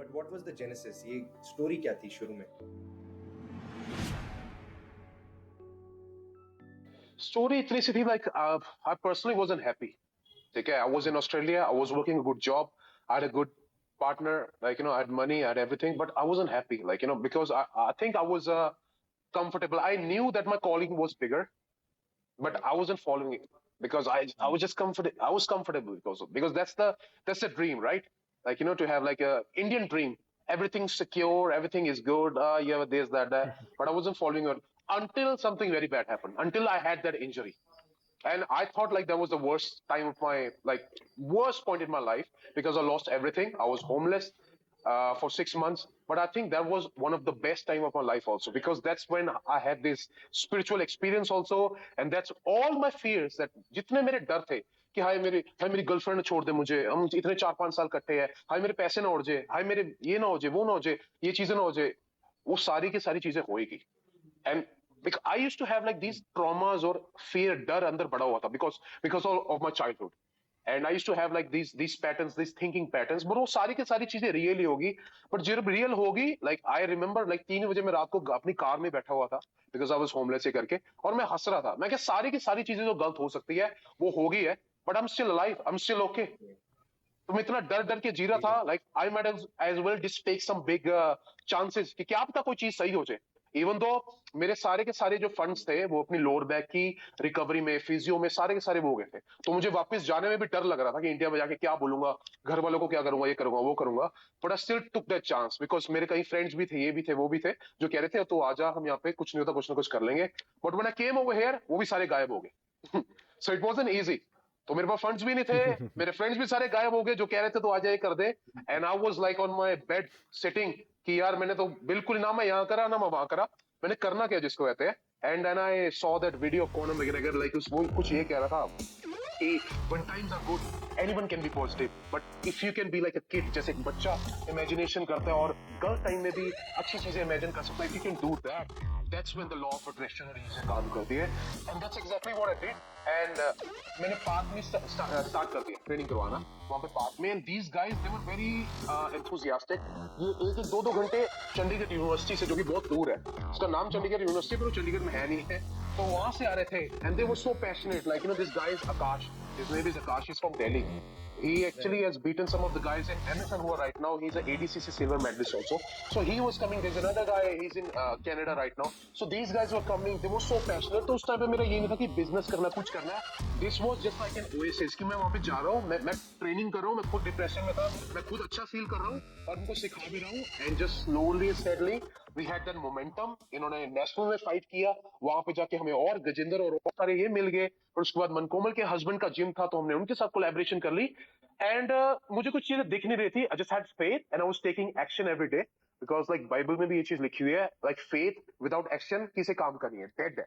But what was the genesis, ये story क्या थी शुरू में? स्टोरी इतनी सी थी like I personally wasn't happy. ठीक है, I was in Australia, I was working a good job, I had a good partner, like I had money, I had everything, but I wasn't happy, because I think I was comfortable. I knew that my calling was bigger, but Right. I wasn't following it because I was just comfortable. I was comfortable because that's the dream, right? Like to have like a Indian dream. Everything's secure, everything is good. You have this, that. But I wasn't following it until something very bad happened. Until I had that injury, and I thought like that was the worst time of my worst point in my life because I lost everything. I was homeless for 6 months, but I think that was one of the best time of my life also because that's when I had this spiritual experience also, and that's all my fears that जितने मेरे डर थे कि हाय मेरी girlfriend छोड़ दे मुझे, हम इतने 4-5 साल कट्टे हैं, हाय मेरे पैसे ना उड़ जाए, हाय मेरे ये ना हो जाए, वो ना हो जाए, ये चीजें ना हो जाए, वो सारी की सारी चीजें होएगी. And because I used to have like these traumas or fear डर अंदर बड़ा हुआ था because of my childhood. And I used to have like these patterns, these thinking patterns, but वो सारी की सारी चीजें रियल ही होगी. But जब रियल होगी, like I remember like 3 बजे मैं रात को अपनी कार में बैठा हुआ था because I was homeless ये करके, और मैं हंस रहा था. मैं क्या सारी की सारी चीजें जो गलत हो सकती है वो होगी है, but I'm still alive, I'm still okay. तो मैं इतना डर डर के जी रहा था, like I might as well just take some big chances कि क्या पता कोई चीज सही हो जाए. इवन दो मेरे सारे के सारे जो फंड्स थे वो अपनी लोअर बैक की रिकवरी में, फिजियो में, सारे के सारे वो हो गए थे. तो मुझे वापस जाने में भी डर लग रहा था कि इंडिया में जाके क्या बोलूंगा, घर वालों को क्या करूंगा, ये करूंगा वो करूंगा. But I still took that chance because मेरे कई फ्रेंड्स भी थे, ये भी थे, वो भी थे, जो कह रहे थे तो आजा, हम यहाँ पे कुछ नहीं होता, कुछ ना कुछ कर लेंगे. But when I came over here वो भी सारे गायब हो गए. So it wasn't easy. तो मेरे पास फंड्स भी नहीं थे, मेरे फ्रेंड्स भी सारे गायब हो गए जो कह रहे थे तो आ जाए कर दे. And I was like on my bed sitting कि यार मैंने तो बिल्कुल ना मैं यहाँ करा ना मैं वहां करा, मैंने करना क्या जिसको कहते हैं. And then I saw that video of Conor McGregor, like वो कुछ ये कह रहा था कि when times are good anyone can be positive, but if you can be like a kid, जैसे एक बच्चा इमेजिनेशन करता है और गलत टाइम में भी अच्छी चीजें इमेजिन कर सकता है, if you can do that, that's when the law of attraction और ये चीजें काम करती है. and that's exactly what I did. and मैंने पार्क में स्टार्ट कर दिया ट्रेनिंग करवाना वहां पे पार्क में. And these guys they were very enthusiastic. ये एक एक 2-2 घंटे चंडीगढ़ यूनिवर्सिटी से, जो कि बहुत दूर है, उसका नाम चंडीगढ़ यूनिवर्सिटी पर वो चंडीगढ़ में है नहीं है, तो वहां से आ रहे थे. And they were so passionate, like this guy is Akash, his name is Akash, he's from Delhi. He actually has beaten some of the guys in MSN who are right now. He's a ADCC silver medalist also. So he was coming. There's another guy. He's in Canada right now. So these guys were coming. They were so passionate. तो उस time पे मेरा ये नहीं था कि business करना, कुछ करना है. This was just like an oasis कि मैं वहाँ पे जा रहा हूँ, मैं ट्रेनिंग कर रहा हूँ, मैं खुद डिप्रेशन में था, मैं खुद अच्छा फील कर रहा हूँ और उनको सिखा भी रहा हूँ. And just slowly steadily we had that momentum. इन्होंने नेशनल में फाइट किया, वहां पे जाके हमें और गजेंद्र और सारे ये मिल गए. और उसके बाद मनकोमल के हस्बैंड का जिम था तो हमने उनके साथ कोलैबोरेशन कर ली. एंड मुझे कुछ चीजें दिख नहीं रही थी. I just had faith and I was taking action every day because like Bible में भी ये चीज लिखी हुई है, लाइक फेथ विदाउट एक्शन किसी काम का नहीं है, डेड है.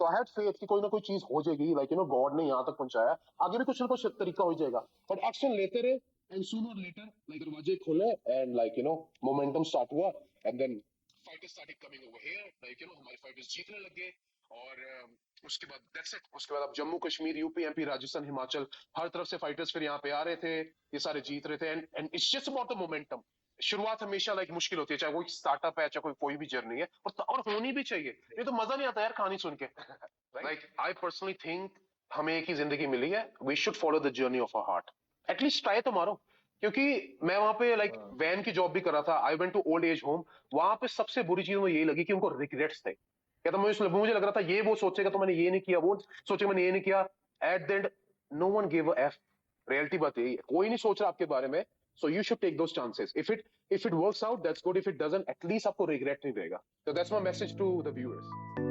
तो आई हैड फेथ कि कोई ना कोई चीज हो जाएगी, लाइक गॉड ने यहाँ तक पहुंचाया, आगे भी कुछ ना कुछ तरीका हो जाएगा. बट एक्शन लेते रहे एंड सूनर लेटर लाइक दरवाजे खोले एंड लाइक मोमेंटम स्टार्ट हुआ. And then fighters started coming over here, like हमारे फाइटर्स जीतने लग गए. और उसके बाद दैट्स इट. उसके बाद अब जम्मू कश्मीर, यूपी, एमपी, राजस्थान, हिमाचल, हर तरफ से फाइटर्स फिर यहाँ पे आ रहे थे, ये सारे जीत रहे थे. And it's just about the momentum. शुरुआत हमेशा लाइक मुश्किल होती है, चाहे कोई स्टार्टअप है, चाहे कोई भी जर्नी है, और होनी भी चाहिए, नहीं तो मजा नहीं आता यार कहानी सुन के. लाइक आई पर्सनली थिंक हमें एक ही जिंदगी मिली है, we should follow the journey of our heart. At least try तो मारो. क्योंकि मैं वहां पे लाइक वैन की जॉब भी कर रहा था. I went to old age home. वहां पे सबसे बुरी चीज मुझे यही लगी कि उनको रिग्रेट्स थे. कहता मुझे लग रहा था ये वो सोचेगा तो मैंने ये नहीं किया, वो सोचेगा मैंने ये नहीं किया. At the end no one give a F. Reality बात यही है, कोई नहीं सोच रहा आपके बारे में. So you should take those chances. If it works out that's good, if it doesn't at least आपको रिग्रेट नहीं रहेगा. So that's my message to the viewers.